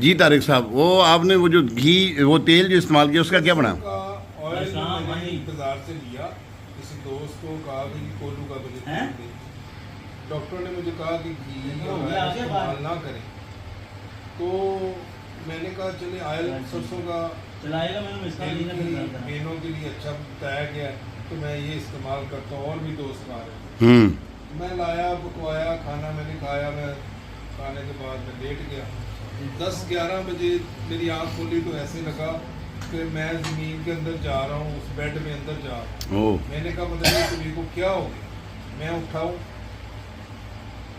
جی طارق صاحب، وہ آپ نے وہ جو گھی وہ تیل جو استعمال کیا اس کا کیا بنا؟ آئل میں نے بازار سے لیا، کسی دوست کو کہا کہ کولو کا مجھے تیل دے، ڈاکٹر نے مجھے کہا کہ گھی استعمال نہ کریں، تو میں نے کہا چلے آئل سرسوں کا بینوں کے لیے اچھا بتایا گیا تو میں یہ استعمال کرتا ہوں، اور بھی دوست کھا رہے ہیں۔ میں لایا، پکوایا، کھانا میں نے کھایا، میں کھانے کے بعد میں لیٹ گیا۔ 10-11 بجے میری آنکھ کھولی تو ایسے لگا کہ میں زمین کے اندر جا رہا ہوں، اس بیڈ میں اندر جا رہا ہوں۔ میں نے کہا پتہ نہیں تمہیں کو کیا ہو گیا۔ میں اٹھا ہوں،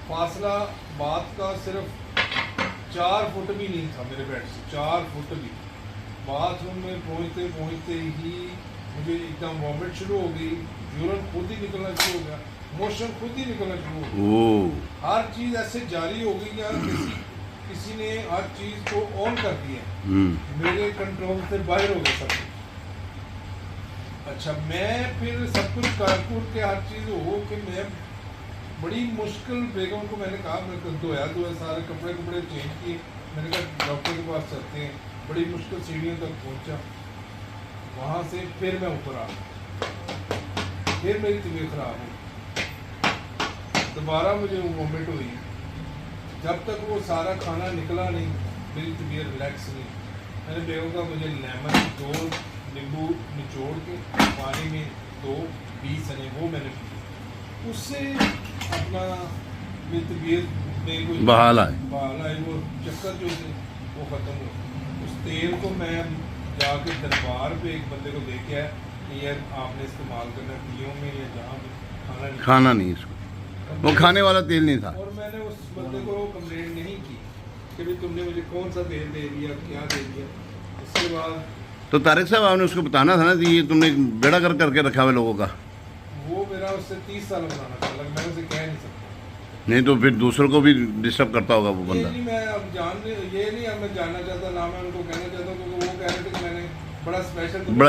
فاصلہ بات کا صرف 4 فٹ بھی نہیں تھا میرے بیڈ سے، 4 فٹ بھی۔ باتھ روم میں پہنچتے پہنچتے ہی مجھے ایک دم وامٹ شروع ہو گئی، یورین خود ہی نکلنا شروع ہو گیا، موشن خود ہی نکلنا شروع ہو گیا، ہر چیز ایسے جاری ہو گئی کہ کسی نے ہر چیز کو آن کر دیا، میرے کنٹرول سے باہر ہو گیا سب کچھ۔ اچھا، میں پھر سب کچھ کارکور کے ہر چیز ہو کہ میں بڑی مشکل، بیگم کو میں نے کہا، میں دھویا سارے کپڑے چینج کیے، میں نے کہا ڈاکٹر کے پاس چلتے ہیں، بڑی مشکل سیڑھیوں تک پہنچا، وہاں سے پھر میں اوپر آ گیا، پھر میری طبیعت خراب ہوئی، دوبارہ مجھے وومٹ ہوئی، جب تک وہ سارا کھانا نکلا نہیں میری طبیعت ریلیکس نہیں۔ میں نے بیگم کا مجھے لیمن 2 نیمبو نچوڑ کے پانی میں 2 20 وہ میں نے پی، اس سے اپنا میری طبیعت میں کوئی بحال آئی، وہ چکر جو تھے وہ ختم ہو۔ اس تیل کو میں جا کے دربار پہ ایک بندے کو دے کے آیا کہ یہ آپ نے استعمال کرنا دیوں میں یا جہاں بھی کھانا نہیں، اس کو وہ کھانے والا تیل نہیں تھا۔ اور میں نے اس بندے کو کمپلین نہیں کی کہ بھی تم نے مجھے کون سا تیل دے دیا، کیا دے دیا۔ اس کے بعد تو طارق صاحب آپ نے اس کو بتانا تھا نا کہ یہ تم نے بیڑا کر کے رکھا ہوا لوگوں کا۔ وہ میرا اس سے 30 سال پرانا تھا، میں اسے کہہ نہیں سکتا۔ نہیں تو پھر دوسروں کو بھی ڈسٹرب کرتا ہوگا وہ بندہ۔ نہیں، میں اب یہ نہیں اب میں جاننا چاہتا، نہ میں ان کو کہنا چاہتا ہوں، کیونکہ وہ کہہ رہے تھے کہ میں نے بڑا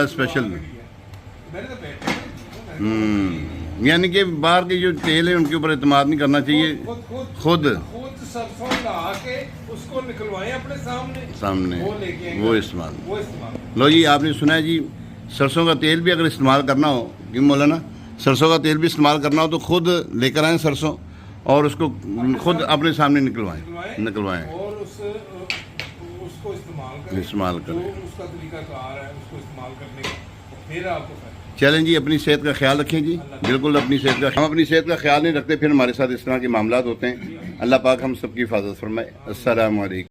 اسپیشل میں نے تو یعنی کہ باہر کے جو تیل ہے ان کے اوپر اعتماد نہیں کرنا چاہیے، خود سرسوں لا کے اس کو نکلوائیں اپنے سامنے وہ استعمال۔ وہ استعمال۔ لو جی، آپ نے سنا ہے جی، سرسوں کا تیل بھی اگر استعمال کرنا ہو، کیوں مولانا، سرسوں کا تیل بھی استعمال کرنا ہو تو خود لے کر آئیں سرسوں، اور اس کو خود اپنے سامنے نکلوائیں اور اس کو استعمال کریں، جو اس کا طریقہ کار ہے اس کو استعمال کرنے کا، پھر آپ کو چلیں جی، اپنی صحت کا خیال رکھیں جی، بالکل اپنی صحت کا، ہم اپنی صحت کا خیال نہیں رکھتے پھر ہمارے ساتھ اس طرح کے معاملات ہوتے ہیں۔ اللہ پاک ہم سب کی حفاظت فرمائے۔ السلام علیکم۔